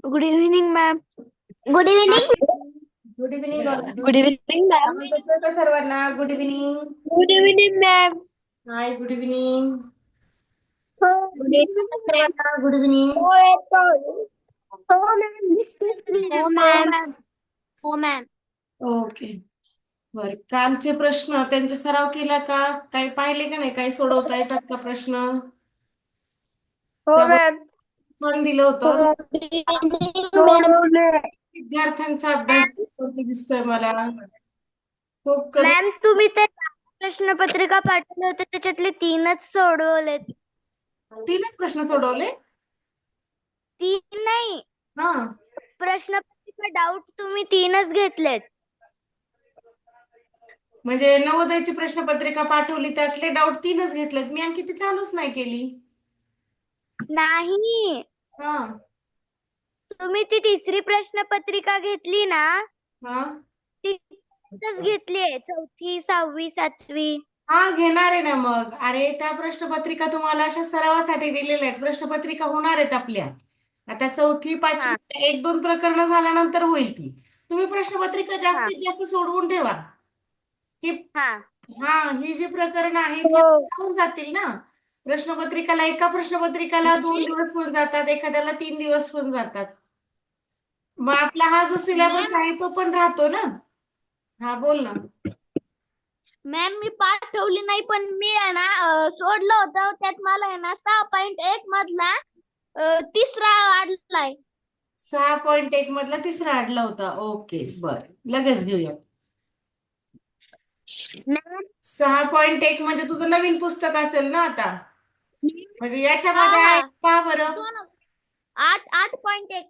Good evening ma'am. Good evening. Good evening. Good evening ma'am. आवाज येतोय का सर्वांना? Good evening. Good evening ma'am. Hi, good evening. Good evening. सर्वांना good evening. हो ma'am. हो ma'am. Okay. बर, कालचे प्रश्न त्यांचा सराव केला का? काही पाहिले का नाही? काही सोडवता येतात का प्रश्न? हो मॅम. कोण दिलं होतं? सोडवले. विद्यार्थ्यांचा अभ्यास वरती दिसतोय मला. खूप कमी. मॅम तुम्ही ते प्रश्नपत्रिका पाठवले होते त्याच्यातले 3च सोडवले. 3च प्रश्न सोडवले? 3 नाही, हा. प्रश्नपत्रिका डाऊट तुम्ही 3च घेतलेत. म्हणजे नवोदयची प्रश्नपत्रिका पाठवली, त्यातले डाऊट 3च घेतलेत. मी आणखी ती चालूच नाही केली. नाही, हा. तुम्ही ती 3री प्रश्नपत्रिका घेतली ना, हा. तीच घेतलीये. 4थी, 6वी, 7वी. हा, घेणार आहे ना मग. अरे, त्या प्रश्नपत्रिका तुम्हाला अशा सरावासाठी दिलेल्या आहेत. प्रश्नपत्रिका होणार आहेत आपल्या. आता 4थी, 5वी 1-2 प्रकरण झाल्यानंतर होईल ती. तुम्ही प्रश्नपत्रिका जास्तीत जास्त सोडवून ठेवा. ही ही जी प्रकरण आहेत हे होऊन जातील ना. प्रश्नपत्रिकाला, एका प्रश्नपत्रिकाला 2 दिवस होऊन जातात, एखाद्याला 3 दिवस होऊन जातात. मग आपला हा जो सिलेबस आहे तो पण राहतो ना. हा, बोल ना. मॅम मी पाठवली नाही, पण मी आहे ना सोडलं होतं. त्यात मला आहे ना 6.1 मधला 3रा आढळलाय. 6.1 मधला 3रा अडला होता. ओके, बर, लगेच घेऊयात. 6.1 म्हणजे तुझं नवीन पुस्तक असेल ना आता. म्हणजे याच्यामध्ये आहे पहा बरं. 8.1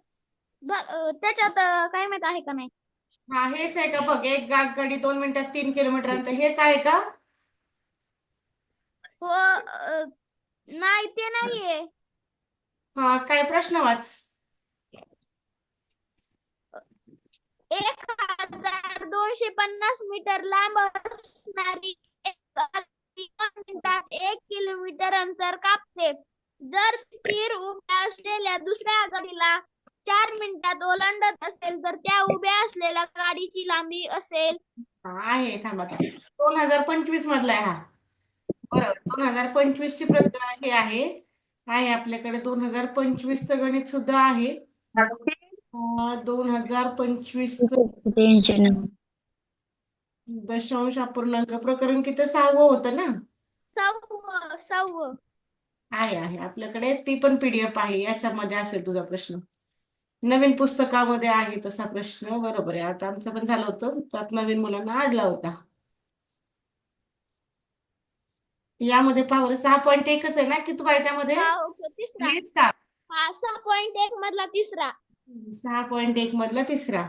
त्याच्यात काय माहित आहे का नाही. हा, हेच आहे का? बघ, एक आगगाडी 2 मिनिटात 3 किलोमीटर अंतर, हेच आहे का? हो, नाही ते नाहीये. हा, काय प्रश्न वाच. 1250 मीटर लांब असणारी एक गाडी 2 मिनिटात 1 किलोमीटर अंतर कापते. जर स्थिर उभ्या असलेल्या दुसऱ्या गाडीला 4 मिनिटात ओलांडत असेल तर त्या उभ्या असलेल्या गाडीची लांबी असेल. आहे, थांबा. 2025 मधला आहे हा. बरोबर, 2025 ची हे आहे आपल्याकडे. 2025 गणित सुद्धा आहे. 2025 दशांश अपूर्णांक प्रकरण किती? 6वं होतं ना. 6वं. आहे आपल्याकडे. ती पण PDF आहे. याच्यामध्ये असेल तुझा प्रश्न. नवीन पुस्तकामध्ये आहे तसा प्रश्न. बरोबर आहे. आता आमचं पण झालं होतं, त्यात नवीन मुलांना अडला होता. यामध्ये पहा, 6.1च आहे ना की तू त्यामध्ये? 6.1 मधला 3रा. 6.1 मधला 3रा.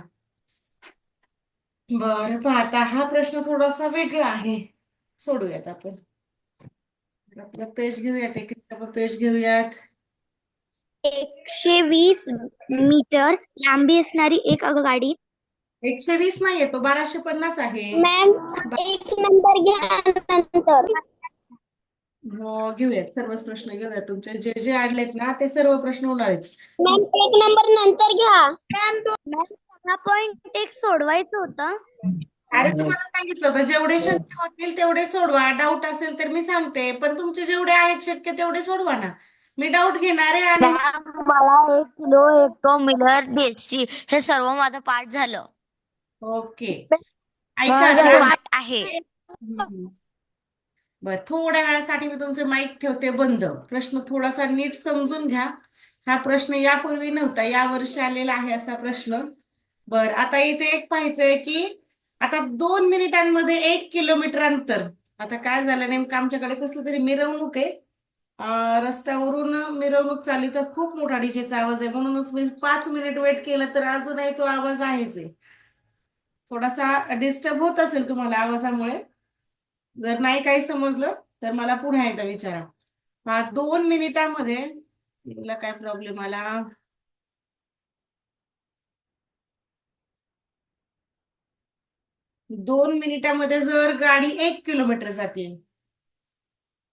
बरं, पाहता हा प्रश्न थोडासा वेगळा आहे. सोडूयात आपण. आपलं पेज घेऊयात, एक पेज घेऊयात. 120 मीटर लांबी असणारी एक आगगाडी. 120 नाहीये, तो 1250 आहे. मॅम, 1 नंबर घ्या नंतर. हो, घेऊयात. सर्वच प्रश्न घेऊयात. तुमचे जे जे अडलेत ना ते सर्व प्रश्न होणार आहेत. मॅम, 1 नंबर नंतर घ्या. मॅम, 6.1 सोडवायचं होतं. अरे, तुम्हाला सांगितलं होतं जेवढे शक्य होतील तेवढे सोडवा. डाऊट असेल तर मी सांगते, पण तुमचे जेवढे आहेत शक्य तेवढे सोडवा ना. मी डाऊट घेणार आहे आणि मला 1 किलो हेक्टोमीटर देशी हे सर्व माझं पाठ झालं. ओके, ऐका पाठ आहे. बर, थोड्या वेळासाठी मी तुमचे माईक ठेवते बंद. प्रश्न थोडासा नीट समजून घ्या. हा प्रश्न यापूर्वी नव्हता, या वर्षी आलेला आहे असा प्रश्न. बर, आता इथे एक पाहायचंय की आता 2 मिनिटांमध्ये 1 किलोमीटर अंतर. आता काय झालं नेमकं आमच्याकडे कसलं तरी मिरवणूक आहे. रस्त्यावरून मिरवणूक चालली तर खूप मोठा डीजेचा आवाज आहे, म्हणूनच मी 5 मिनिट वेट केला तर अजूनही तो आवाज आहेच आहे. थोडासा डिस्टर्ब होत असेल तुम्हाला आवाजामुळे. जर नाही काही समजलं तर मला पुन्हा एकदा विचारा. 2 मिनिटामध्ये हिला काय प्रॉब्लेम आला. 2 मिनिटामध्ये जर गाडी 1 किलोमीटर जाते,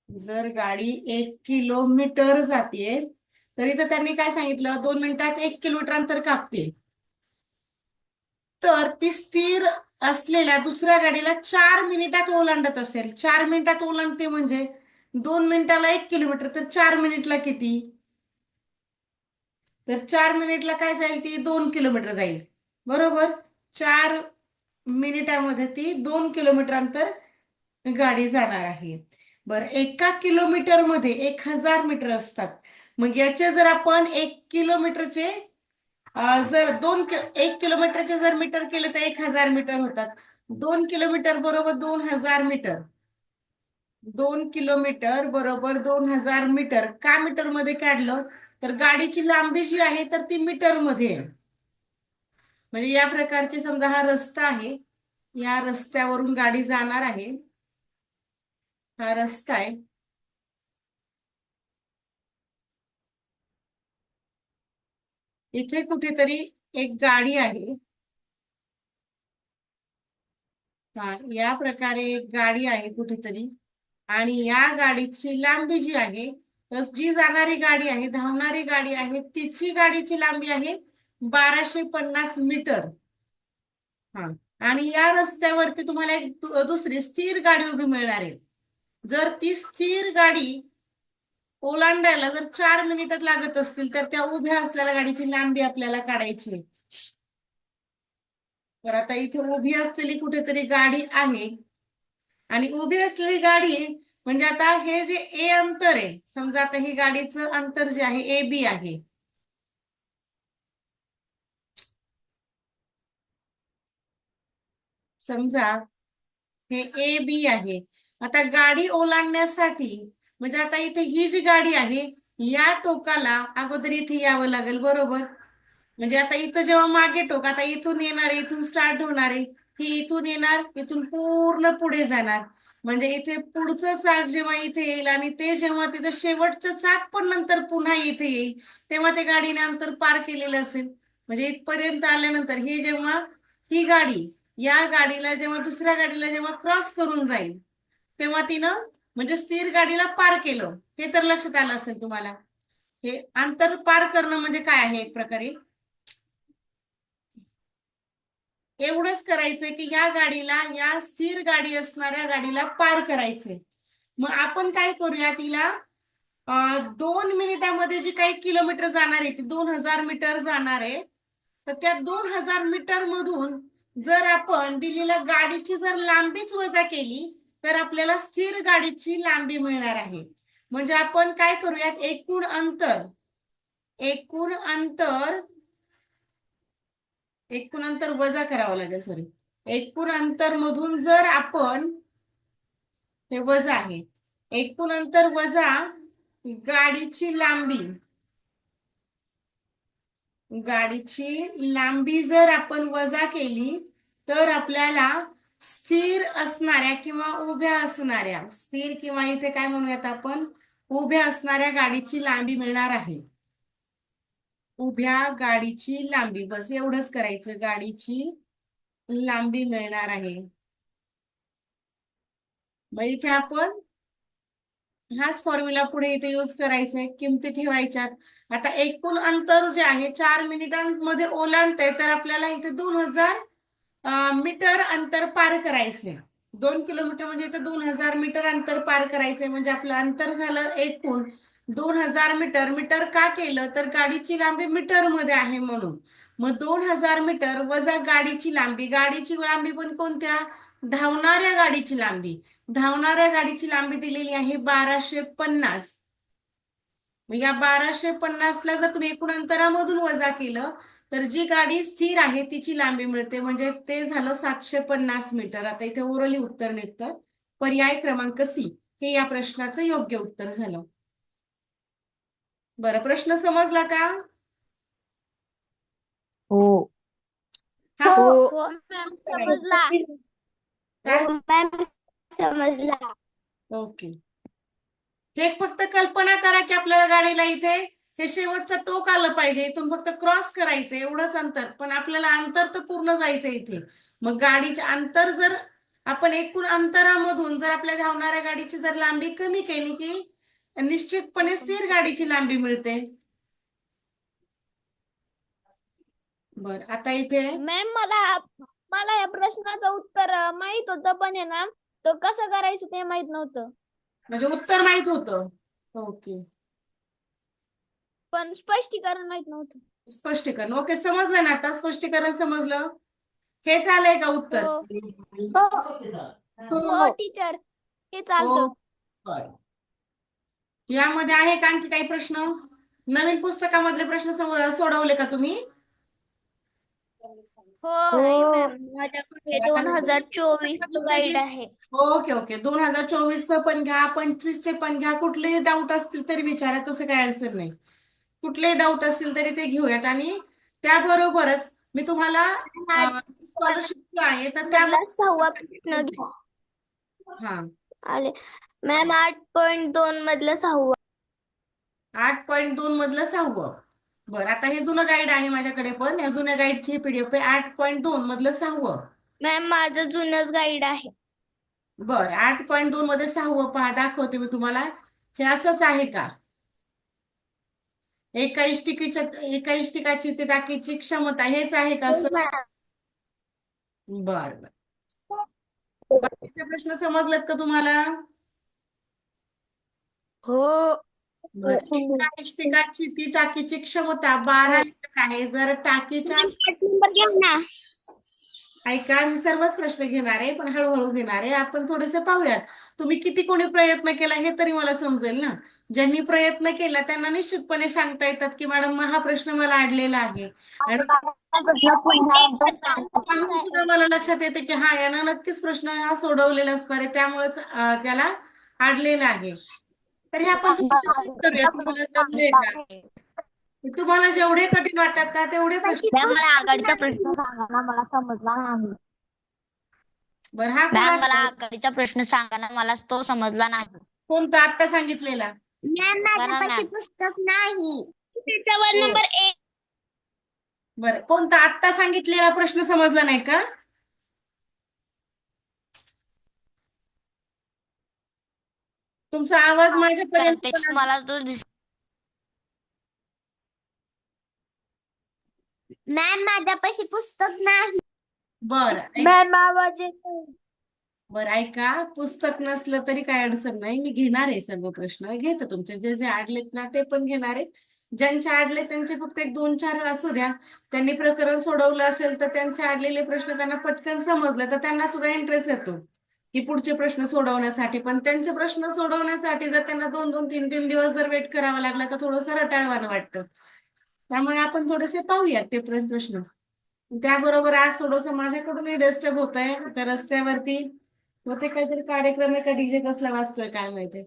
जर गाडी 1 किलोमीटर जाते, तरी तर त्यांनी काय सांगितलं, 2 मिनिटात 1 किलोमीटर अंतर कापते. तर ती स्थिर असलेल्या दुसऱ्या गाडीला 4 मिनिटात ओलांडत असेल. 4 मिनिटात ओलांडते म्हणजे 2 मिनिटाला 1 किलोमीटर, तर 4 मिनिटला किती? तर 4 मिनिटला काय जाईल, ती 2 किलोमीटर जाईल. बरोबर. 4 मिनिटामध्ये ती 2 किलोमीटर अंतर गाडी जाणार आहे. बरं, 1 किलोमीटरमध्ये 1000 मीटर असतात. मग याचे जर आपण 1 किलोमीटरचे जर 1 किलोमीटरचे जर मीटर केले तर 1000 मीटर होतात. 2 किलोमीटर बरोबर 2000 मीटर. 2 किलोमीटर बरोबर 2000 मीटर. का मीटर मध्ये काढलं, तर गाडीची लांबी जी आहे तर ती मीटर मध्ये आहे. म्हणजे या प्रकारचे समजा हा रस्ता आहे, या रस्त्यावरून गाडी जाणार आहे. हा रस्ता आहे. इथे कुठेतरी एक गाडी आहे. या प्रकारे एक गाडी आहे कुठेतरी, आणि या गाडीची लांबी जी आहे, तर जी जाणारी गाडी आहे, धावणारी गाडी आहे, तिची गाडीची लांबी आहे 1250 मीटर. हा, आणि या रस्त्यावरती तुम्हाला एक दुसरी स्थिर गाडी उभी मिळणार आहे. जर ती स्थिर गाडी ओलांडायला जर 4 मिनिटात लागत असतील, तर त्या उभ्या असलेल्या गाडीची लांबी आपल्याला काढायची. तर आता इथे उभी असलेली कुठेतरी गाडी आहे, आणि उभी असलेली गाडी म्हणजे आता हे जे ए अंतर आहे, समजा आता ही गाडीचं अंतर जे आहे ए बी आहे. समजा हे ए बी आहे. आता गाडी ओलांडण्यासाठी म्हणजे आता इथे ही जी गाडी आहे, या टोकाला अगोदर इथे यावं लागेल. बरोबर. म्हणजे आता इथं जेव्हा मागे टोक, आता इथून येणार आहे, इथून स्टार्ट होणार आहे, ही इथून येणार, इथून पूर्ण पुढे जाणार. म्हणजे इथे पुढचं चाक जेव्हा इथे येईल, आणि ते जेव्हा तिथं शेवटचं चाक पण नंतर पुन्हा इथे येईल, तेव्हा ते गाडीने अंतर पार केलेलं असेल. म्हणजे इथपर्यंत आल्यानंतर ही जेव्हा ही गाडी या गाडीला जेव्हा दुसऱ्या गाडीला जेव्हा क्रॉस करून जाईल, तेव्हा तिनं म्हणजे स्थिर गाडीला पार केलं. हे तर लक्षात आलं असेल तुम्हाला. हे अंतर पार करणं म्हणजे काय आहे एक प्रकारे. एवढंच करायचंय की या गाडीला, या स्थिर गाडी असणाऱ्या गाडीला पार करायचंय. मग आपण काय करूया, तिला 2 मिनिटामध्ये जी काही किलोमीटर जाणार आहे ती 2000 मीटर जाणार आहे. तर त्या 2000 मीटर मधून जर आपण दिलेल्या गाडीची जर लांबीच वजा केली, तर आपल्याला स्थिर गाडीची लांबी मिळणार आहे. म्हणजे आपण काय करूयात, एकूण अंतर वजा करावं लागेल. सॉरी, एकूण अंतर मधून जर आपण, हे वजा आहे, एकूण अंतर वजा गाडीची लांबी, जर आपण वजा केली, तर आपल्याला स्थिर असणाऱ्या किंवा उभ्या असणाऱ्या, स्थिर किंवा इथे काय म्हणूयात आपण, उभ्या असणाऱ्या गाडीची लांबी मिळणार आहे. उभ्या गाडीची लांबी, बस एवढंच करायचं, गाडीची लांबी मिळणार आहे. मग इथे आपण हाच फॉर्म्युला पुढे इथे यूज करायचा आहे, किमती ठेवायच्यात. आता एकूण अंतर जे आहे 4 मिनिटांमध्ये ओलांडते, तर आपल्याला इथे 2000 मीटर अंतर पार करायचंय. 2 किलोमीटर म्हणजे इथे 2000 मीटर अंतर पार करायचंय. म्हणजे आपलं अंतर झालं एकूण 2000 मीटर. मीटर का केलं, तर गाडीची लांबी मीटर मध्ये आहे म्हणून. मग 2000 मीटर वजा गाडीची लांबी, गाडीची लांबी पण कोणत्या, धावणाऱ्या गाडीची लांबी. धावणाऱ्या गाडीची लांबी दिलेली आहे 1250. मग या 1250ला जर तुम्ही एकूण अंतरामधून वजा केलं तर जी गाडी स्थिर आहे तिची लांबी मिळते, म्हणजे ते झालं 750 मीटर. आता इथे ओरली उत्तर निघतं. पर्याय क्रमांक सी हे या प्रश्नाचं योग्य उत्तर झालं. बरं, प्रश्न समजला का? हो हा हो मॅम, समजला. काय? मॅम समजला. ओके. हे फक्त कल्पना करा की आपल्याला गाडीला इथे हे शेवटचं टोक आलं पाहिजे, इथून फक्त क्रॉस करायचं एवढंच अंतर, पण आपल्याला अंतर तर पूर्ण जायचं इथे. मग गाडीचे अंतर जर आपण एकूण अंतरामधून जर आपल्या धावणाऱ्या गाडीची जर लांबी कमी केली की निश्चितपणे स्थिर गाडीची लांबी मिळते. बर, आता इथे मॅम, मला मला या प्रश्नाचं उत्तर माहित होतं, पण आहे ना तो कसं करायचं ते माहित नव्हतं. म्हणजे उत्तर माहित होतं. ओके, पण स्पष्टीकरण माहित नव्हतं. स्पष्टीकरण ओके, समजलं ना आता? स्पष्टीकरण समजलं? हे झालंय का उत्तर? हो टीचर, हे चालतं. हो. यामध्ये आहे का आणखी काही प्रश्न? नवीन पुस्तकामधले प्रश्न सोडवले का तुम्ही? हो मॅम, माझ्याकडे 2024 गाईड आहे. ओके ओके, 2024चं पण घ्या, 25चे पण घ्या. कुठलेही डाऊट असतील तरी विचारा, तसं काही अडचण नाही. कुठलेही डाऊट असतील तरी ते घेऊयात. आणि त्याबरोबरच मी तुम्हाला स्कॉलरशिप आहे तर मधला त्यामध्ये 6वा प्रश्न घ्या. हा, आले मॅम, 8.2 मधला 6वा. 8.2 मधलं 6वं. बरं, आता हे जुनं गाईड आहे माझ्याकडे, पण या जुन्या गाईडची पीडीएफ आहे. 8.2 मधलं 6वं. मॅम, माझं जुनच गाईड आहे. बरं, 8.2 मध्ये 6वं पहा, दाखवते मी तुम्हाला. हे असंच आहे का? एका इष्टिकाची ती टाकीची क्षमता हेच आहे का असं? बर बर, बाकीचे प्रश्न समजलेत का तुम्हाला? हो. बर, एका इष्टिकाची ती टाकीची क्षमता 12 लिटर आहे. जर टाकीच्या नंबर घ्या ना. ऐका, मी सर्वच प्रश्न घेणार आहे, पण हळूहळू घेणार आहे. आपण थोडेसे पाहूयात. तुम्ही किती कोणी प्रयत्न केला हे तरी मला समजेल ना. ज्यांनी प्रयत्न केला त्यांना निश्चितपणे सांगता येतात की मॅडम हा प्रश्न मला अडलेला आहे, आणि पाहून सुद्धा मला लक्षात येते की हा यानं नक्कीच प्रश्न हा सोडवलेला असणार आहे, त्यामुळेच त्याला अडलेला आहे. तर हे आपण करूया. तुम्हाला जमले का? तुम्हाला जेवढे कठीण वाटतात ना तेवढे प्रश्न. मला आघाडीचा प्रश्न सांगा ना, मला समजला नाही. बरं, हा मॅम, मला कोणाचा? आघाडीचा प्रश्न सांगा ना, मला तो समजला नाही. कोणता आत्ता सांगितलेला? मॅम, माझ्यापाशी पुस्तक नाही. त्याच्यावर नंबर 1. बरं, कोणता आत्ता सांगितलेला प्रश्न समजला नाही का? तुमचा आवाज माझ्यापर्यंत पण आहे. मला तो मॅम, माझ्यापाशी पुस्तक नाही. बरं मॅम, आवाज येतो. बरं, ऐका, पुस्तक नसलं तरी काय अडचण नाही. मी घेणार आहे सर्व प्रश्न, घेते तुमचे जे जे अडलेत ना ते पण घेणार आहे. ज्यांचे अडले त्यांचे फक्त 1-2-4 असू द्या. त्यांनी प्रकरण सोडवलं असेल तर त्यांचे अडलेले प्रश्न त्यांना पटकन समजले तर त्यांना सुद्धा इंटरेस्ट येतो की पुढचे प्रश्न सोडवण्यासाठी. पण त्यांचे प्रश्न सोडवण्यासाठी जर त्यांना 2-2, 3-3 दिवस जर वेट करावा लागला तर थोडंसं रटाळवाणं वाटतं. त्यामुळे आपण थोडेसे पाहूयात ते प्रश्न. त्याबरोबर आज थोडंसं माझ्याकडूनही डिस्टर्ब होत आहे. त्या रस्त्यावरती होते काहीतरी कार्यक्रम आहे का डीजे कसला वाजतोय काय माहिती.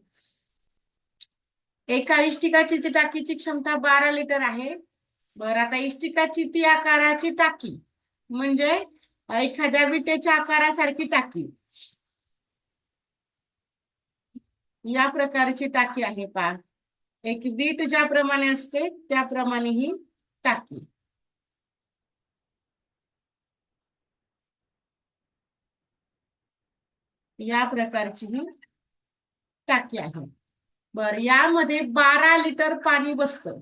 एका इष्टिकाची ती टाकीची क्षमता 12 लिटर आहे. बरं, आता इष्टिकाची ती आकाराची टाकी म्हणजे एखाद्या विटेच्या आकारासारखी टाकी, या प्रकारची टाकी आहे पहा. एक वीट ज्याप्रमाणे असते त्याप्रमाणे ही टाकी. या प्रकारची ही टाकी आहे. बर, यामध्ये 12 लिटर पाणी बसतं.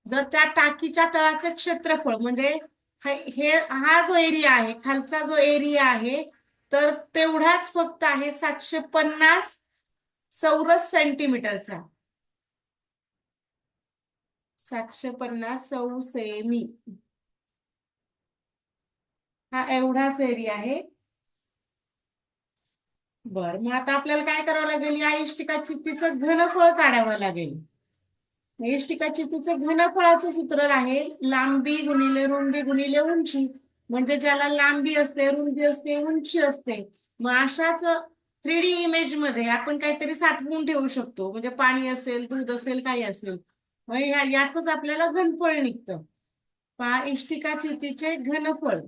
जर त्या टाकीच्या तळाचे क्षेत्रफळ म्हणजे हा जो एरिया आहे, खालचा जो एरिया आहे, तर तेवढाच फक्त आहे 750 चौरस सेंटीमीटरचा. 750 सेमी, हा एवढाच एरिया आहे. बर, मग आता आपल्याला काय करावं लागेल, या इष्टिकाची तिचं घनफळ काढावं लागेल. इष्टिकाची तिचं घनफळाचं सूत्र आहे लांबी गुणिले रुंदी गुणिले उंची. म्हणजे ज्याला लांबी असते, रुंदी असते, उंची असते, मग अशाच 3D इमेज मध्ये आपण काहीतरी साठवून ठेवू शकतो. म्हणजे पाणी असेल, दूध असेल, काही असेल, मग याच आपल्याला घनफळ निघतं. पहा, इष्टिकाची तिचे घनफळ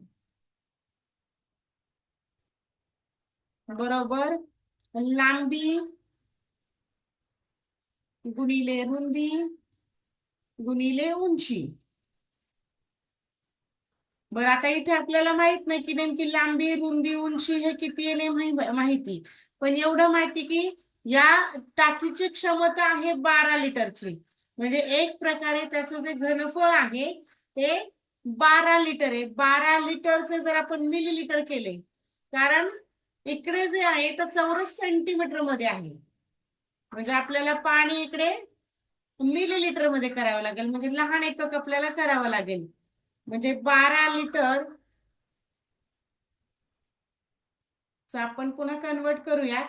बरोबर लांबी गुणिले रुंदी गुणिले उंची. बरं, आता इथे आपल्याला माहित नाही की नेमकी लांबी रुंदी उंची हे किती आहे नाही माहिती, पण एवढं माहिती की या टाकीची क्षमता आहे 12 लिटरची. म्हणजे एक प्रकारे त्याचं जे घनफळ आहे ते 12 लिटर आहे. 12 लिटरचे जर आपण मिलीलिटर केले, कारण इकडे जे आहे तर चौरस सेंटीमीटर मध्ये आहे, म्हणजे आपल्याला पाणी इकडे मिलीलिटर मध्ये करावं लागेल, म्हणजे लहान एकक आपल्याला करावं लागेल. म्हणजे 12 लिटर आपण पुन्हा कन्वर्ट करूया.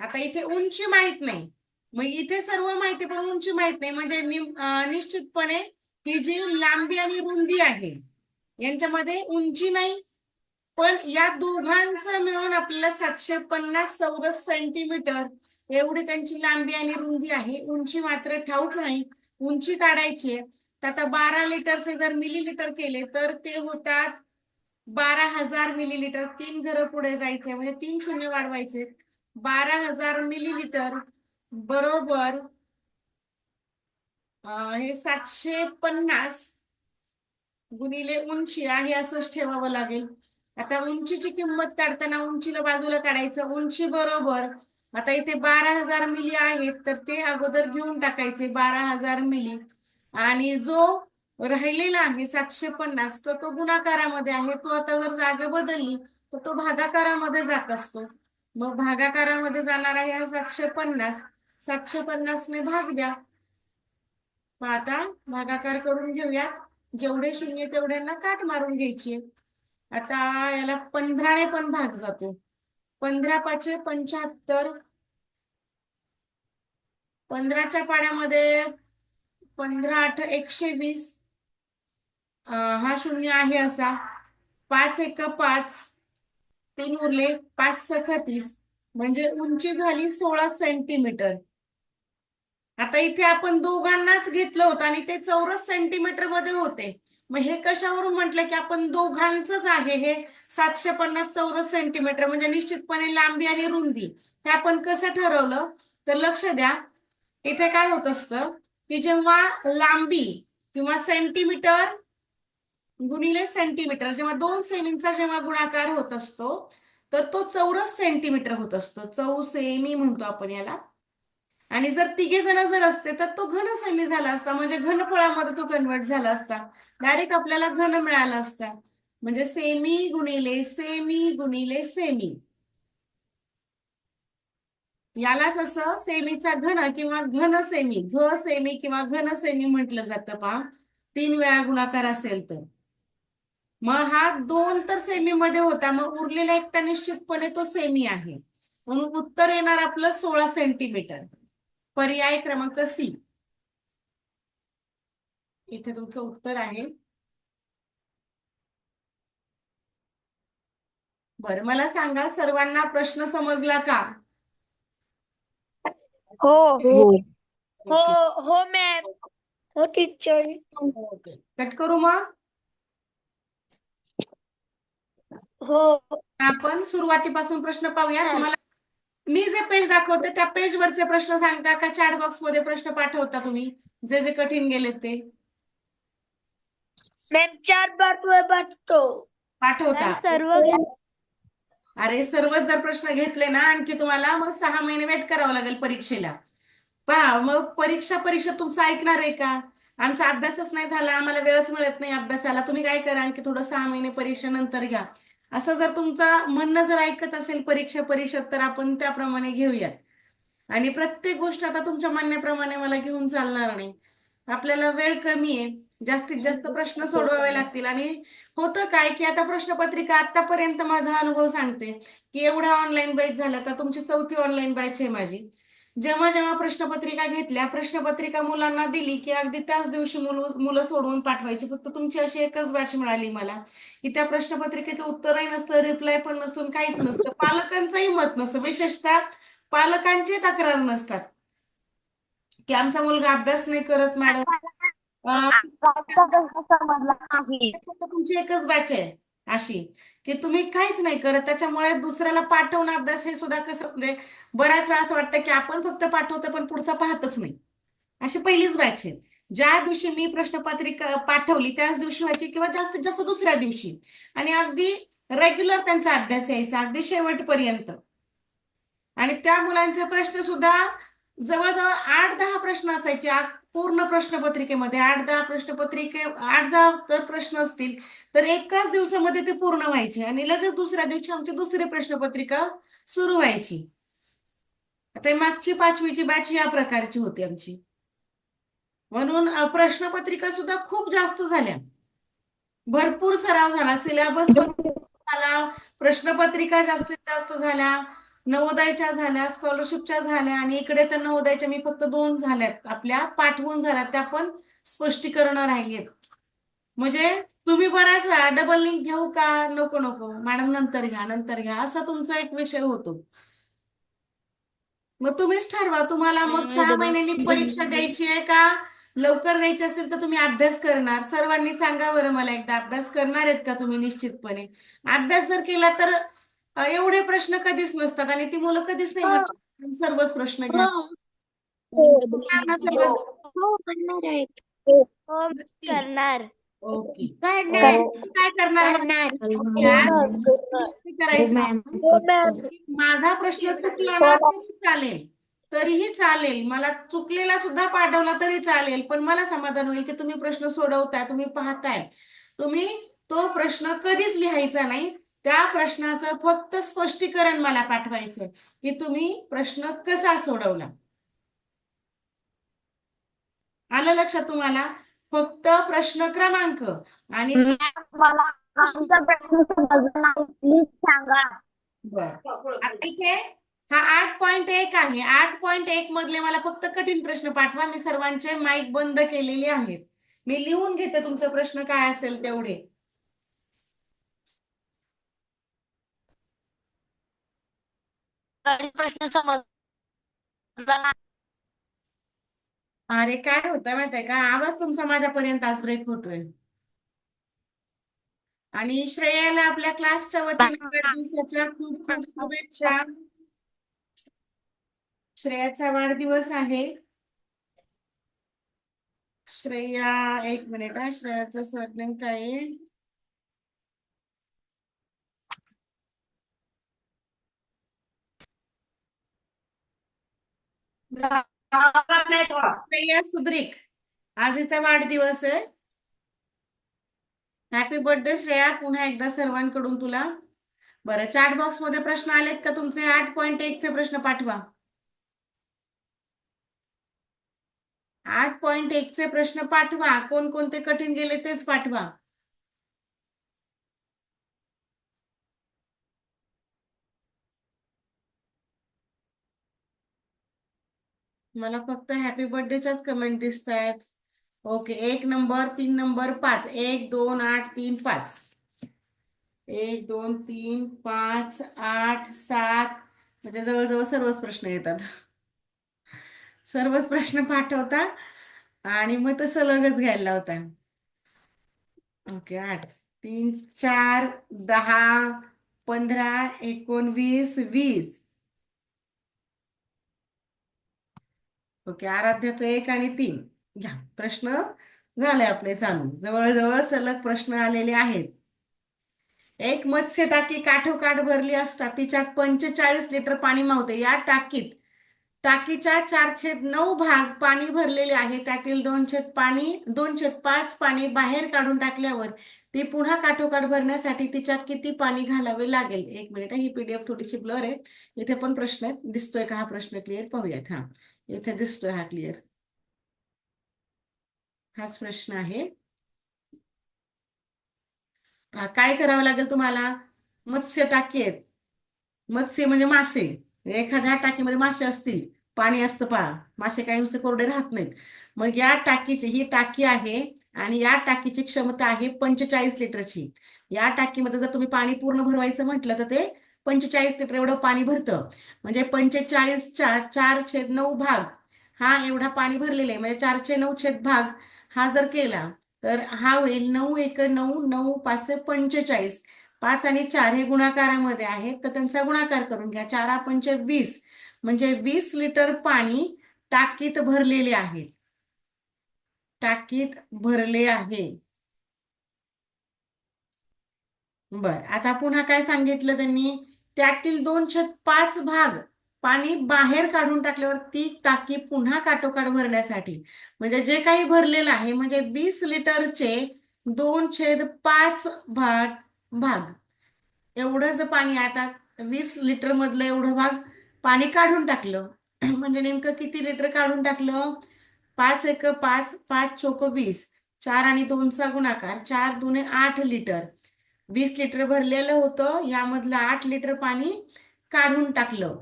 आता इथे उंची माहित नाही, मग इथे सर्व माहिती पण उंची माहित नाही, म्हणजे निश्चितपणे ही जी लांबी आणि रुंदी आहे यांच्यामध्ये उंची नाही, पण या दोघांचं मिळून आपल्याला 750 चौरस सेंटीमीटर एवढी त्यांची लांबी आणि रुंदी आहे. उंची मात्र ठाऊक नाही, उंची काढायची आहे. तर आता 12 लिटरचे जर मिलीलिटर केले तर ते होतात 12,000 मिलीलिटर. 3 घरं पुढे जायचे, म्हणजे 3 शून्य वाढवायचे. 12,000 मिलीलिटर बरोबर हे 750 गुणिले उंची आहे असंच ठेवावं लागेल. आता उंचीची किंमत काढताना उंचीला बाजूला काढायचं. उंची बरोबर आता इथे 12,000 मिली आहेत तर ते अगोदर घेऊन टाकायचे 12,000 मिली, आणि जो राहिलेला आहे 750 तर तो गुणाकारामध्ये आहे. तो आता जर जागा बदलली तर तो भागाकारामध्ये जात असतो. मग भागाकारामध्ये जाणार आहे हा 750. 750 ने भाग द्या. मग आता भागाकार करून घेऊया. जेवढे शून्य तेवढ्यांना काट मारून घ्यायची. आता याला 15 ने पण भाग जातो. 15 पाचे 75. 15च्या पाड्यामध्ये 15 8 120. हा शून्य आहे असा. 5 1 5, 3 उरले, 5 6 30, म्हणजे उंची झाली 16 सेंटीमीटर. आता इथे आपण दोघांनाच घेतलं होतं आणि ते चौरस सेंटीमीटर मध्ये होते. मग हे कशावरून म्हटलं की आपण दोघांचंच आहे हे 750 चौरस सेंटीमीटर, म्हणजे निश्चितपणे लांबी आणि रुंदी. हे आपण कसं ठरवलं तर लक्ष द्या, इथे काय होत असतं की जेव्हा लांबी किंवा सेंटीमीटर गुणिले सेंटीमीटर, जेव्हा 2 सेमींचा जेव्हा गुणाकार होत असतो तर तो चौरस सेंटीमीटर होत असतो. चौसेमी म्हणतो आपण याला. आणि जर तिघे जण जर असते तर तो घन सेमी झाला असता, म्हणजे घनफळामध्ये तो कन्वर्ट झाला असता. डायरेक्ट आपल्याला घन मिळाला असता. म्हणजे सेमी गुणिले सेमी गुणिले सेमी, यालाच असं सेमीचा घन किंवा घन सेमी, घ सेमी किंवा घन सेमी म्हटलं जातं. पहा, 3 वेळा गुणाकार असेल तर. मग हा 2 तर सेमी मध्ये होता, मग उरलेला एकटा निश्चितपणे तो सेमी आहे. म्हणून उत्तर येणार आपलं 16 सेंटीमीटर. पर्याय क्रमांक सी इथे तुमचं उत्तर आहे. बरं, मला सांगा, सर्वांना प्रश्न समजला का? हो हो ओके हो मॅम. हो टीचर. ओके, कट करू मग. हो आपण सुरुवातीपासून प्रश्न पाहूया. तुम्हाला मी जे पेज दाखवते त्या पेज वरचे प्रश्न सांगता का चॅट बॉक्स मध्ये प्रश्न पाठवता तुम्ही, जे जे कठीण गेले ते मॅम 4 पाठवा पाठतो. पाठवता? सर्व अरे, सर्वच जर प्रश्न घेतले ना आणखी तुम्हाला मग 6 महिने वेट करावं लागेल परीक्षेला. पहा, मग परीक्षा परिषद तुमचं ऐकणार आहे का? आमचा अभ्यासच नाही झाला, आम्हाला वेळच मिळत नाही अभ्यासाला, तुम्ही काय करा आणखी थोडं 6 महिने परीक्षा नंतर घ्या. असं जर तुमचं म्हणणं जर ऐकत असेल परीक्षा परिषद तर आपण त्याप्रमाणे घेऊयात. आणि प्रत्येक गोष्ट आता तुमच्या म्हणण्याप्रमाणे मला घेऊन चालणार नाही. आपल्याला वेळ कमी आहे. जास्तीत जास्त प्रश्न सोडवावे लागतील. आणि होतं काय की आता प्रश्नपत्रिका आतापर्यंत माझा अनुभव सांगते की एवढा ऑनलाईन बॅच झाला, तर तुमची 4थी ऑनलाईन बॅच आहे माझी. जेव्हा जेव्हा प्रश्नपत्रिका घेतल्या, प्रश्नपत्रिका मुलांना दिली की अगदी त्याच दिवशी मुलं सोडवून पाठवायची. फक्त तुमची अशी एकच बॅच मिळाली मला की त्या प्रश्नपत्रिकेचं उत्तरही नसतं, रिप्लाय पण नसून काहीच नसतं. पालकांचंही मत नसतं, विशेषतः पालकांची तक्रार नसतात की आमचा मुलगा अभ्यास नाही करत मॅडम. समजला नाही. फक्त तुमची एकच बॅच आहे अशी की तुम्ही काहीच नाही करत, त्याच्यामुळे दुसऱ्याला पाठवणं अभ्यास हे सुद्धा कसं म्हणजे बऱ्याच वेळा असं वाटतं की आपण फक्त पाठवतो पण पुढचा पाहतच नाही. अशी पहिलीच बॅच आहे. ज्या दिवशी मी प्रश्नपत्रिका पाठवली त्याच दिवशी व्हायची किंवा जास्तीत जास्त दुसऱ्या दिवशी, आणि अगदी रेग्युलर त्यांचा अभ्यास यायचा अगदी शेवटपर्यंत. आणि त्या मुलांचे प्रश्न सुद्धा जवळजवळ 8-10 प्रश्न असायचे. पूर्ण प्रश्नपत्रिकेमध्ये 8-10 प्रश्नपत्रिके 8-10 जर प्रश्न असतील तर एकाच दिवसामध्ये ते पूर्ण व्हायचे आणि लगेच दुसऱ्या दिवशी आमची दुसरी प्रश्नपत्रिका सुरू व्हायची. आता मागची 5वीची बॅच या प्रकारची होती आमची. म्हणून प्रश्नपत्रिका सुद्धा खूप जास्त झाल्या, भरपूर सराव झाला, सिलेबस पण झाला, प्रश्नपत्रिका जास्तीत जास्त झाल्या, नवोदयच्या झाल्या, स्कॉलरशिपच्या झाल्या. आणि इकडे तर नवोदयच्या मी फक्त 2 झाल्यात आपल्या पाठवून झाल्यात, त्या पण स्पष्टीकरण राहिलीत. म्हणजे तुम्ही बऱ्याच वेळा डबल लिंक घेऊ का, नको नको मॅडम नंतर घ्या नंतर घ्या, असा तुमचा एक विषय होतो. मग तुम्हीच ठरवा, तुम्हाला मग 6 महिन्यांनी परीक्षा द्यायची आहे का लवकर द्यायची असेल तर तुम्ही अभ्यास करणार. सर्वांनी सांगा बरं मला एकदा, अभ्यास करणार आहेत का तुम्ही? निश्चितपणे अभ्यास जर केला तर एवढे प्रश्न कधीच नसतात आणि ती मुलं कधीच नाही म्हणतात सर्वच प्रश्न घ्या. करणार. ओके, करणार. काय करणार करायचं? माझा प्रश्न चुकला ना तरी चालेल, तरीही चालेल, मला चुकलेला सुद्धा पाठवला तरी चालेल, पण मला समाधान होईल की तुम्ही प्रश्न सोडवताय, तुम्ही पाहताय. तुम्ही तो प्रश्न कधीच लिहायचा नाही, त्या प्रश्नाचं फक्त स्पष्टीकरण मला पाठवायचं की तुम्ही प्रश्न कसा सोडवला. आलं लक्षात तुम्हाला? फक्त प्रश्न क्रमांक आणि मला आमचा प्रश्न समजला नाही, प्लीज सांगा. बरं, आता इथे हा 8.1 आहे. 8.1 मधले मला फक्त कठीण प्रश्न पाठवा. मी सर्वांचे माईक बंद केलेले आहेत. मी लिहून घेते तुमचा प्रश्न काय असेल तेवढे. प्रश्न समजला नाही. अरे काय होतं माहितीये का, आवाज तुमचा माझ्यापर्यंत आज ब्रेक होतोय. आणि श्रेयाला आपल्या क्लासच्या वतीने वाढदिवसाच्या खूप खूप शुभेच्छा. श्रेयाचा वाढदिवस आहे. श्रेया, एक मिनिट हा, श्रेयाचं सरनेम काय आहे? श्रेया सुद्रिक, आज हिचा वाढदिवस आहे. हॅपी बर्थडे श्रेया, पुन्हा एकदा सर्वांकडून तुला. बरं, चॅट बॉक्स मध्ये प्रश्न आलेत का तुमचे? 8.1 चे प्रश्न पाठवा. 8.1 चे प्रश्न पाठवा. कोणकोणते कठीण गेले तेच पाठवा. मला फक्त हॅपी बर्थडेच्याच कमेंट दिसत आहेत. ओके, 1 नंबर, 3 नंबर, 5, 1 2 8 3 5, 1 2 3 5 8 7, म्हणजे जवळजवळ सर्वच प्रश्न येतात. सर्वच प्रश्न पाठवता आणि मग तसं लगेच घ्यायला लावता. ओके, 8 3 4 10 15 19 20. ओके, आराध्याचं 1 आणि 3 घ्या. प्रश्न झाले आपले चालू, जवळजवळ सलग प्रश्न आलेले आहेत. एक मत्स्य टाकी काठोकाठ भरली असता तिच्यात 45 लिटर पाणी मावते. या टाकीच्या 4/9 भाग पाणी भरलेले आहे. त्यातील 2/5 पाणी बाहेर काढून टाकल्यावर ती पुन्हा काठोकाठ भरण्यासाठी तिच्यात किती पाणी घालावे लागेल? 1 मिनिट, ही पीडीएफ थोडीशी ब्लर आहे. इथे पण प्रश्न आहे, दिसतोय का हा प्रश्न क्लिअर? पाहूयात. हा, इथे दिसतोय हा क्लिअर, हाच प्रश्न आहे. काय करावं लागेल तुम्हाला? मत्स्य टाकी आहेत. मत्स्य म्हणजे मासे. एखाद्या टाकीमध्ये मासे असतील, पाणी असतं पहा, मासे काही नुसते कोरडे राहत नाहीत. मग या टाकीची ही टाकी आहे आणि या टाकीची क्षमता आहे 45 लिटरची. या टाकीमध्ये जर तुम्ही पाणी पूर्ण भरवायचं म्हटलं तर ते 45 लिटर एवढं पाणी भरतं. म्हणजे 45च्या 4/9 भाग हा एवढा पाणी भरलेलं आहे. म्हणजे 4/9 भाग हा जर केला तर हा होईल 9 × 9 9×5 = 45. 5 आणि 4 हे गुणाकारामध्ये आहेत तर त्यांचा गुणाकार करून घ्या. 4×5 = 20 म्हणजे 20 लिटर पाणी टाकीत भरलेले आहे. टाकीत भरले आहे. बर, आता पुन्हा काय सांगितलं त्यांनी? त्यातील 2/5 भाग पाणी बाहेर काढून टाकल्यावर ती टाकी पुन्हा काठोकाठ भरण्यासाठी, म्हणजे जे काही भरलेलं आहे म्हणजे 20 लिटरचे 2/5 भाग एवढं जर पाणी आता 20 लिटर मधलं एवढं भाग पाणी काढून टाकलं म्हणजे नेमकं किती लिटर काढून टाकलं? 5 × 5 5×4 = 20. 4 आणि 2चा गुणाकार 4×2 = 8 लिटर. 20 लिटर भरलेलं होतं, यामधलं 8 लिटर पाणी काढून टाकलं.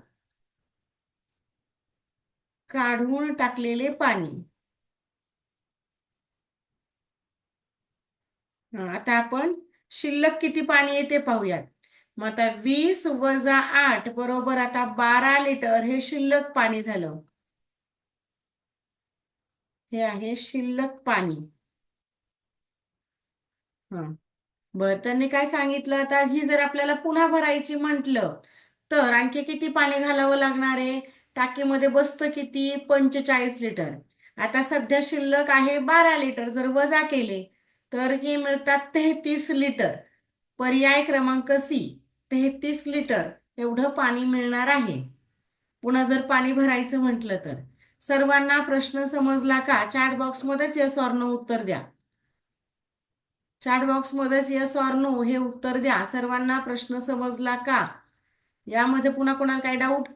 काढून टाकलेले पाणी. आता आपण शिल्लक किती पाणी येते पाहूयात. मग आता 20 - 8 बरोबर आता 12 लिटर हे शिल्लक पाणी झालं. हे आहे शिल्लक पाणी. हा, बर, त्यांनी काय सांगितलं? आता ही जर आपल्याला पुन्हा भरायची म्हटलं तर आणखी किती पाणी घालावं लागणार आहे? टाकीमध्ये बसतं किती? 45 लिटर. आता सध्या शिल्लक आहे 12 लिटर. जर वजा केले तर हे मिळतात 33 लिटर. पर्याय क्रमांक सी, 33 लिटर एवढं पाणी मिळणार आहे. पुन्हा जर पाणी भरायचं म्हटलं तर. सर्वांना प्रश्न समजला का? चॅट बॉक्समध्येच येस ऑर नो उत्तर द्या. चॅट बॉक्समध्येच येस ऑर नो हे उत्तर द्या. सर्वांना प्रश्न समजला का? यामध्ये पुन्हा कोणाला काय डाऊट?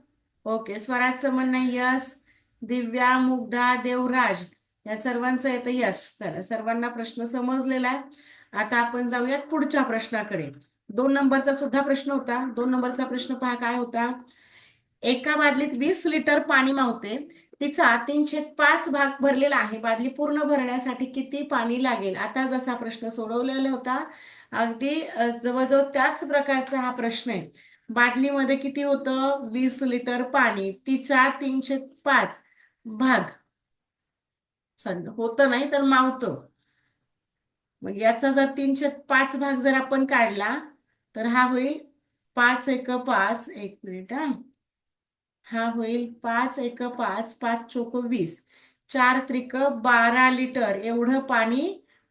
ओके, स्वराजचं म्हणणं आहे यस. दिव्या, मुग्धा, देवराज या सर्वांचं येतं यस. चला, सर्वांना प्रश्न समजलेला आहे. आता आपण जाऊयात पुढच्या प्रश्नाकडे. 2 नंबरचा सुद्धा प्रश्न होता. 2 नंबरचा प्रश्न पहा काय होता. एका बादलीत 20 लिटर पाणी मावते. तिचा 3/5 भाग भरलेला आहे. बादली पूर्ण भरण्यासाठी किती पाणी लागेल? आता जसा प्रश्न सोडवलेला होता अगदी जवळजवळ त्याच प्रकारचा हा प्रश्न आहे. बादलीमध्ये किती होतं? 20 लिटर पाणी. तिचा 3/5 भाग होतं नाही तर मावतं. मग याचा जर 3/5 भाग जर आपण काढला तर हा होईल 5 × 5. 1 मिनिट हा होईल 5 × 5 5×4 = 20. 4×3 = 12 लिटर एवढं पाणी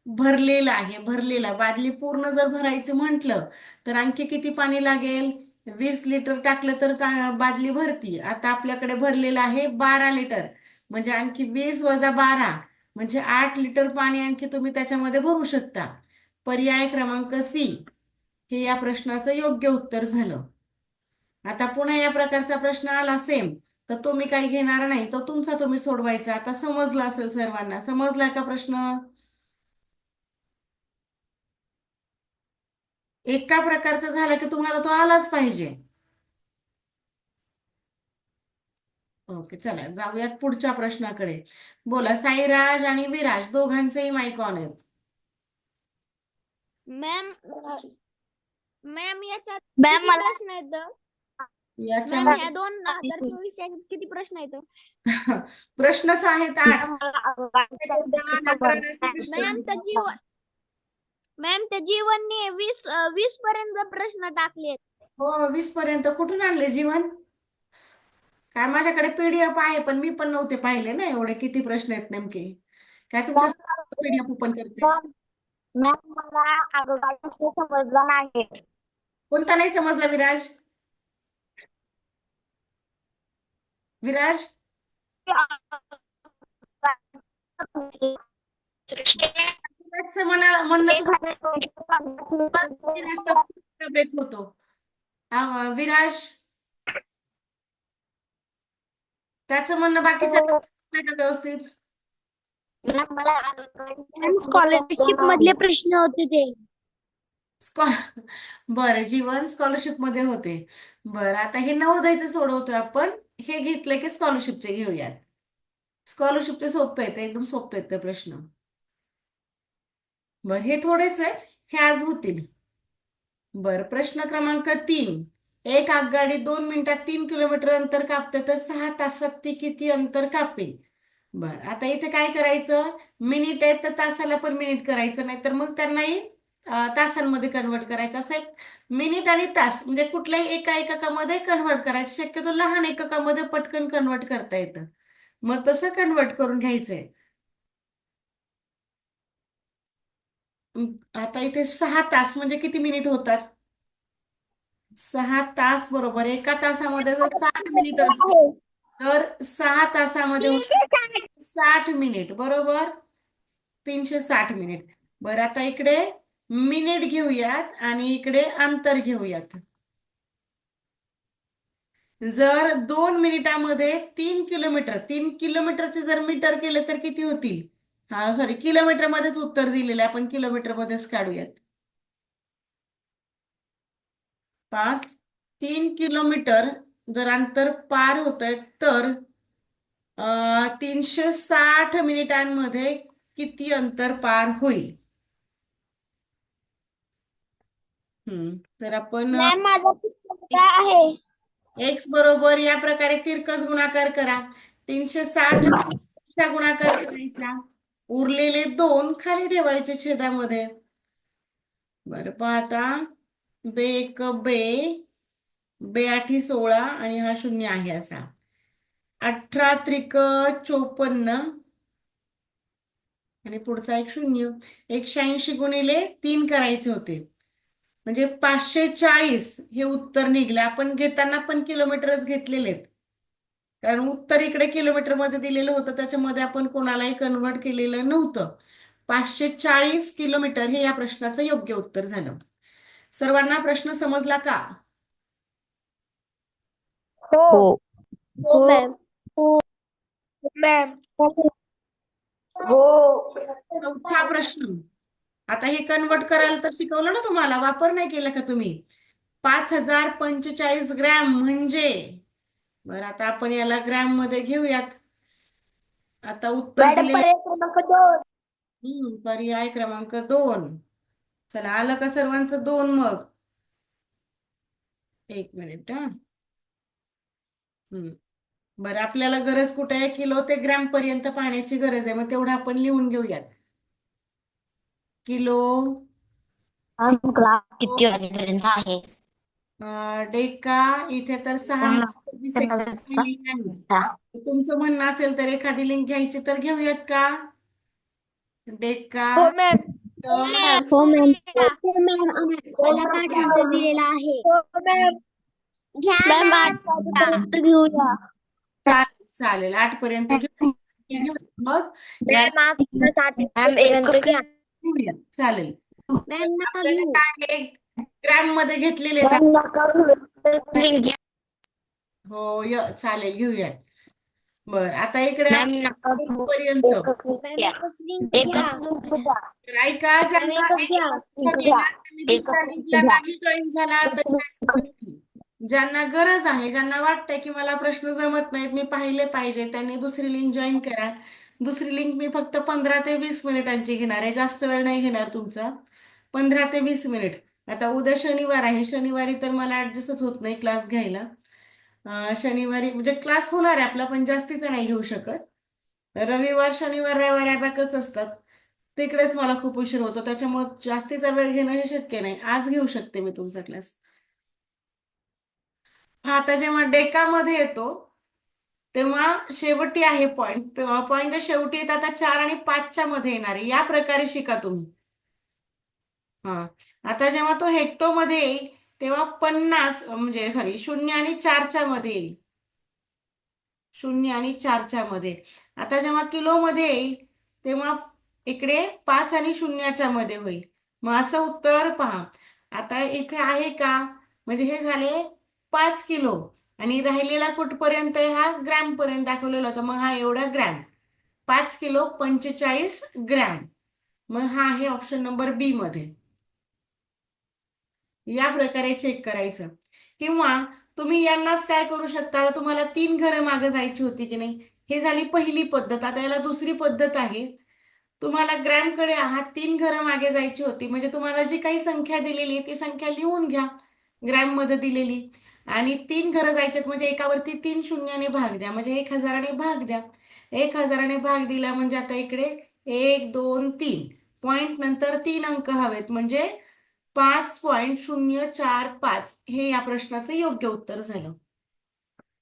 भरलेलं आहे. भरलेला बादली पूर्ण जर भरायचं म्हटलं तर आणखी किती पाणी लागेल? 20 लिटर टाकलं तर बादली भरती. आता आपल्याकडे भरलेलं आहे 12 लिटर. म्हणजे आणखी 20 - 12 म्हणजे 8 लिटर पाणी आणखी तुम्ही त्याच्यामध्ये भरू शकता. पर्याय क्रमांक सी हे या प्रश्नाचं योग्य उत्तर झालं. आता पुन्हा या प्रकारचा प्रश्न आला सेम तर तुम्ही काही घेणार नाही, तो तुमचा तुम्ही सोडवायचा. आता समजला असेल सर्वांना. समजला का प्रश्न? एका प्रकारचा झाला की तुम्हाला तो आलाच पाहिजे. ओके, चला जाऊयात पुढच्या प्रश्नाकडे. बोला, साईराज आणि विराज दोघांचेही माईक ऑन आहेत. मॅम मॅम याच्यात मॅम, किती मला प्रश्न आहेत? याच्या मॅम ह्या 2024च्या किती प्रश्न आहेत? प्रश्नच आहेत 8. मॅम त्या जीवन मॅम त्या जीवनने 20 पर्यंत प्रश्न टाकलेत. हो, 20 पर्यंत कुठून आणले जीवन? काय माझ्याकडे पीडीएफ आहे पण मी पण नव्हते पाहिले ना एवढे किती प्रश्न आहेत नेमके. काय तुमच्या पीडीएफ ओपन करते? मॅम, मला अगोदर समजलं नाही. कोणता नाही समजला विराज? विराज विराजचं म्हणणं ब्रेक होतो. विराज त्याचं म्हणणं बाकीच्या व्यवस्थित. स्कॉलरशिप मधले प्रश्न होते ते. स्कॉल बरं, जीवन स्कॉलरशिप मध्ये होते. बरं, आता हे नवोदयचं सोडवतोय आपण. हे घेतलं की स्कॉलरशिपचे घेऊयात. स्कॉलरशिपचे सोपे आहेत, एकदम सोपे आहेत ते प्रश्न. बरं, हे थोडेच आहे, हे आज होतील. बरं, प्रश्न क्रमांक 3. एक आगगाडी 2 मिनिटात 3 किलोमीटर अंतर कापते, तर 6 तासात ती किती अंतर कापेल? बरं, आता इथे काय करायचं? मिनिट आहेत तर तासाला पण मिनिट करायचं, नाही तर मग त्यांनाही तासांमध्ये कन्वर्ट करायचं. असं एक मिनिट आणि तास म्हणजे कुठल्याही एका एककामध्ये कन्वर्ट करायचं. शक्यतो लहान एककामध्ये पटकन कन्वर्ट करता येतं, मग तसं कन्वर्ट करून घ्यायचंय. आता इथे 6 तास म्हणजे किती मिनिट होतात? 6 तास बरोबर. एका तासामध्ये जर 60 मिनिट असते, तर 6 तासामध्ये होतात 60 मिनिट बरोबर. 360 मिनिट. बरं, आता इकडे मिनिट घेऊयात आणि इकडे अंतर घेऊयात. जर 2 मिनिटामध्ये 3 किलोमीटर, 3 किलोमीटरचे जर मीटर केले तर किती होतील? हा सॉरी, किलोमीटर मध्येच उत्तर दिलेलं आहे, आपण किलोमीटर मध्येच काढूयात. 3 किलोमीटर जर अंतर पार होत आहे, तर 360 मिनिटांमध्ये किती अंतर पार होईल? तर आपण मॅम माझा पुस्तक आहे. एक्स बरोबर या प्रकारे तिरकस गुणाकार करा. 360 चा गुणाकार करायचा, उरलेले 2 खाली ठेवायचे छेदामध्ये. बरं, पाहता बे एक बे, बे आठी 16 आणि हा 0 आहे असा. 18 त्रिक 54 आणि पुढचा एक 0. 180 गुणिले 3 करायचे होते, म्हणजे 540 हे उत्तर निघलं. आपण घेताना पण किलोमीटरच घेतलेले आहेत, कारण उत्तर इकडे किलोमीटर मध्ये दिलेलं होतं, त्याच्यामध्ये आपण कोणालाही कन्वर्ट केलेलं नव्हतं. 540 किलोमीटर हे या प्रश्नाचं योग्य उत्तर झालं. सर्वांना प्रश्न समजला का? हो हो. हो मॅम. हो मॅम. हो. चौथा प्रश्न. आता हे कन्वर्ट करायला तर शिकवलं ना तुम्हाला, वापर नाही केला का तुम्ही? 5045 ग्रॅम म्हणजे, बरं आता आपण याला ग्रॅम मध्ये घेऊयात. आता उत्तर मॅडम दिले. पर्याय क्रमांक 2. पर्याय क्रमांक 2. चला, आलं का सर्वांचं 2? मग एक मिनिट हा. बरं, आपल्याला गरज कुठे आहे? किलो ते ग्रॅम पर्यंत पाहण्याची गरज आहे, मग तेवढं आपण लिहून घेऊयात. किलो, क्लास किती वाजेपर्यंत आहे? डेका इथे तर 6 मिनिट 26 सेकंद लिंक आहे. तुमचं म्हणणं असेल तर एखादी लिंक घ्यायची तर घेऊयात का? डेका हो मॅम. हो मॅम. हो मॅम आम्हाला 8 नंतर दिलेला आहे. हो मॅम. घ्या मॅम 8 वाजेपर्यंत घेऊया. चालेल 8 पर्यंत घेऊ. मग मॅम 8 मॅम पर्यंत घ्या. घेऊया, चालेल. मॅम नका आपल्याला घेऊ. काय आहे? ग्रॅम मध्ये घेतलेले आहेत. मॅम नका घेऊ. हो चालेल, घेऊयात. बर, आता इकडे मॅम नका पर्यंत एकच लिंक घ्या. तर ऐका, ज्यांना एकच घ्या. त्यांनी दुसऱ्या लिंकला नाही जॉईन झाला तर काय करतील? ज्यांना गरज आहे, ज्यांना वाटतंय की मला प्रश्न जमत नाहीत, मी पाहिले पाहिजे, त्यांनी दुसरी लिंक जॉईन करा. दुसरी लिंक मी फक्त 15 ते 20 मिनिटांची घेणार आहे, जास्त वेळ नाही घेणार तुमचा. 15 ते 20 मिनिट. आता उद्या शनिवार आहे, शनिवारी तर मला ऍडजस्टच होत नाही क्लास घ्यायला. शनिवारी म्हणजे क्लास होणार आहे आपला, पण जास्तीचा नाही घेऊ शकत. रविवार शनिवार रविवार अबॅकस असतात, तिकडेच मला खूप उशीर होतो, त्याच्यामुळे जास्तीचा वेळ घेणं हे शक्य नाही. आज घेऊ शकते मी तुमचा क्लास. हा, आता जेव्हा डेकामध्ये येतो तेव्हा शेवटी आहे पॉइंट. पॉइंट शेवटी येतात, आता 4 आणि 5च्या मध्ये येणार आहे. या प्रकारे शिका तुम्ही. हा, आता जेव्हा तो हेक्टो मध्ये येईल तेव्हा 50 म्हणजे सॉरी 0 आणि 4च्या मध्ये येईल. 0 आणि 4च्या मध्ये. आता जेव्हा किलो मध्ये येईल तेव्हा इकडे 5 आणि 0च्या मध्ये होईल. मग असं उत्तर पहा. आता इथे आहे का? म्हणजे हे झाले 5 किलो आणि राहिलेला कुठपर्यंत आहे? हा ग्रॅम पर्यंत दाखवलेला होता, मग हा एवढा ग्रॅम. 5 kilo 45 gram. मग हा आहे ऑप्शन नंबर बी मध्ये. या प्रकारे चेक करायचं. किंवा तुम्ही यांनाच काय करू शकता, आता तुम्हाला 3 घरं मागे जायची होती की नाही, हे झाली पहिली पद्धत. आता याला दुसरी पद्धत आहे. तुम्हाला ग्रॅमकडे आहात, 3 घरं मागे जायची होती, म्हणजे तुम्हाला जी काही संख्या दिलेली आहे ती संख्या लिहून घ्या ग्रॅम मध्ये दिलेली, आणि 3 घरं जायच्यात म्हणजे एकावरती 3 शून्याने भाग द्या, म्हणजे 1000ने भाग द्या. 1000ने भाग दिला म्हणजे आता इकडे 1 2 3 पॉइंट नंतर 3 अंक हवेत, म्हणजे 5.045 हे या प्रश्नाचं योग्य उत्तर झालं.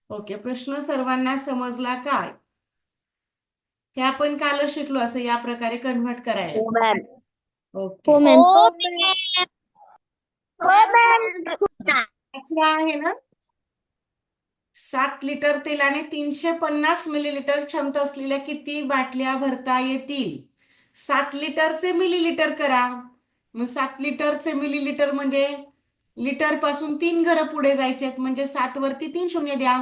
ओके, प्रश्न सर्वांना समजला काय? हे आपण कालच शिकलो असं या प्रकारे कन्व्हर्ट करायला. ओके, हो मॅम. पाचवा आहे ना, 7 लिटर तेलाने 350 मिलीलिटर क्षमता असलेल्या किती बाटल्या भरता येतील? 7 लिटरचे मिलीलिटर करा. मग 7 लिटरचे मिलीलिटर म्हणजे लिटर पासून 3 घरं पुढे जायचे आहेत, म्हणजे 7 वरती 3 शून्य द्या,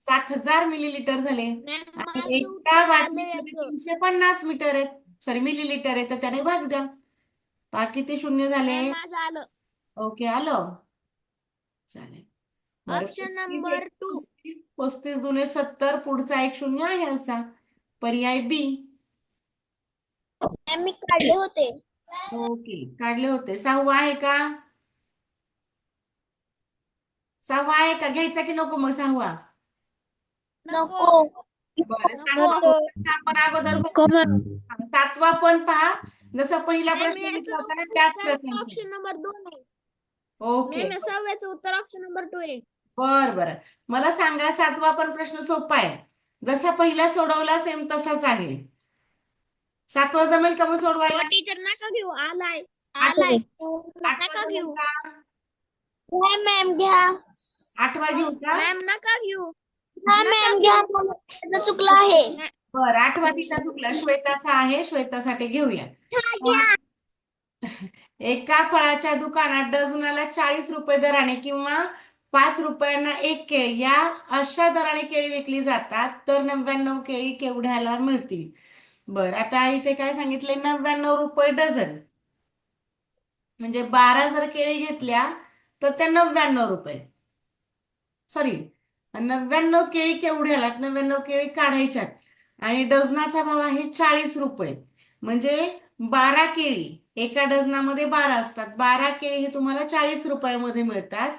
7000 मिलीलिटर झाले. मॅम आणि माझं एका उत्तर आलं बाटलीमध्ये याचं. 350 मीटर आहेत, सॉरी मिलीलिटर आहे, तर त्याने भाग द्या. बाकी किती शून्य झाले? मॅम माझं आलं. ओके, आलं. चालेल. बरं, ऑप्शन 35 नंबर 2. 35 35 दुने 70, पुढचा एक शून्य आहे असा पर्याय बी. मॅम मी काढले होते. ओके, काढले होते. 6वा आहे का? 6वा आहे का? घ्यायचा की नको मग 6वा? नको. बरं, नको. 7वा आपण अगोदर नको मॅम. 7वा पण पहा, जसा पहिला मॅम प्रश्न याचं घेतला होता ना त्याच प्रकारचा. ऑप्शन नंबर 2 आहे. ओके, मॅम 6व्याचं उत्तर ऑप्शन नंबर 2 आहे. बरं. मला सांगा, 7वा पण प्रश्न सोपा आहे, जसा पहिला सोडवला सेम तसाच आहे. 7वा जमेल का मग सोडवायला? टीचर नका घेऊ, आलाय. 8वा नका जमेल घेऊ. का? मॅम घ्या. 8वा घेऊ का? मॅम नका घेऊ. हा मॅम घ्या. माझं चुकलं आहे. बरं, 8वा तिचा चुकला, श्वेताचा आहे, श्वेतासाठी घेऊया. एका फळाच्या दुकानात डझनाला 40 रुपये दराने किंवा 5 रुपयांना एक केळी या अशा दराने केळी विकली जातात, तर 99 केळी केवढ्याला मिळतील? बरं, आता इथे काय सांगितले, 99 रुपये डझन, म्हणजे 12 जर केळी घेतल्या तर त्या 99 रुपये, सॉरी 99 केळी केवढ्याला, 99 केळी काढायच्यात, आणि डझनाचा भाव आहे 40 रुपये, म्हणजे 12 केळी, एका डझनामध्ये 12 असतात, 12 केळी हे तुम्हाला 40 रुपयामध्ये मिळतात.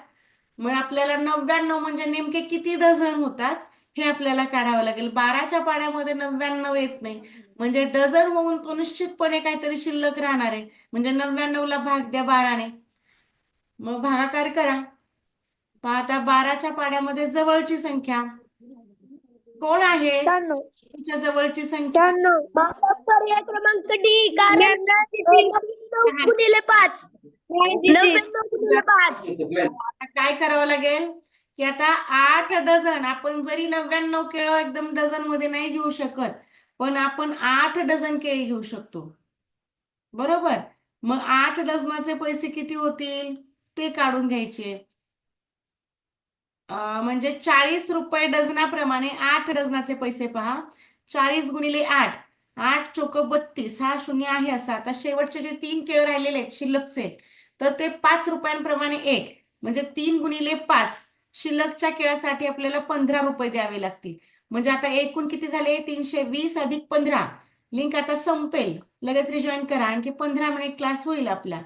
मग आपल्याला 99 म्हणजे नेमके किती डझन होतात हे आपल्याला काढावं लागेल. 12च्या पाड्यामध्ये 99 येत नाही, म्हणजे डझन होऊन तो निश्चितपणे काहीतरी शिल्लक राहणार आहे, म्हणजे 99ला भाग द्या 12ने, मग भागाकार करा. पहा आता 12च्या पाड्यामध्ये जवळची संख्या कोण आहे? तुमच्या जवळची संख्या पर्याय क्रमांक डी. कारण 99 गुणिले 5. 99 गुणिले 5. आता काय करावं लागेल की आता 8 डझन, आपण जरी 99 केळं एकदम डझन मध्ये नाही घेऊ शकत, पण आपण 8 डझन केळी घेऊ शकतो, बरोबर. मग 8 डझनाचे पैसे किती होतील ते काढून घ्यायचे. म्हणजे 40 रुपये डझनाप्रमाणे 8 डझनाचे पैसे पहा, 40 गुणिले 8, 8 चोक 32, हा शून्य आहे असा. आता शेवटचे जे 3 केळं राहिलेले आहेत शिल्लकचे, तर ते 5 रुपयांप्रमाणे एक, म्हणजे 3 गुणिले 5, शिल्लकच्या केळासाठी आपल्याला 15 रुपये द्यावे लागतील. म्हणजे आता एकूण किती झाले? 320 अधिक 15. लिंक आता संपेल, लगेच रिजॉईन करा, आणखी 15 मिनिट क्लास होईल आपला.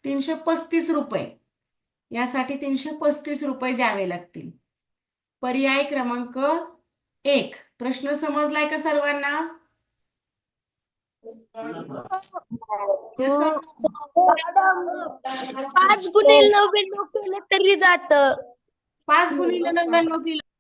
335 रुपये, यासाठी 335 रुपये द्यावे लागतील. पर्याय क्रमांक 1. प्रश्न समजलाय का सर्वांना? 5 गुणिले 99 केलं तरी जात. 5 गुणिले 99 केलं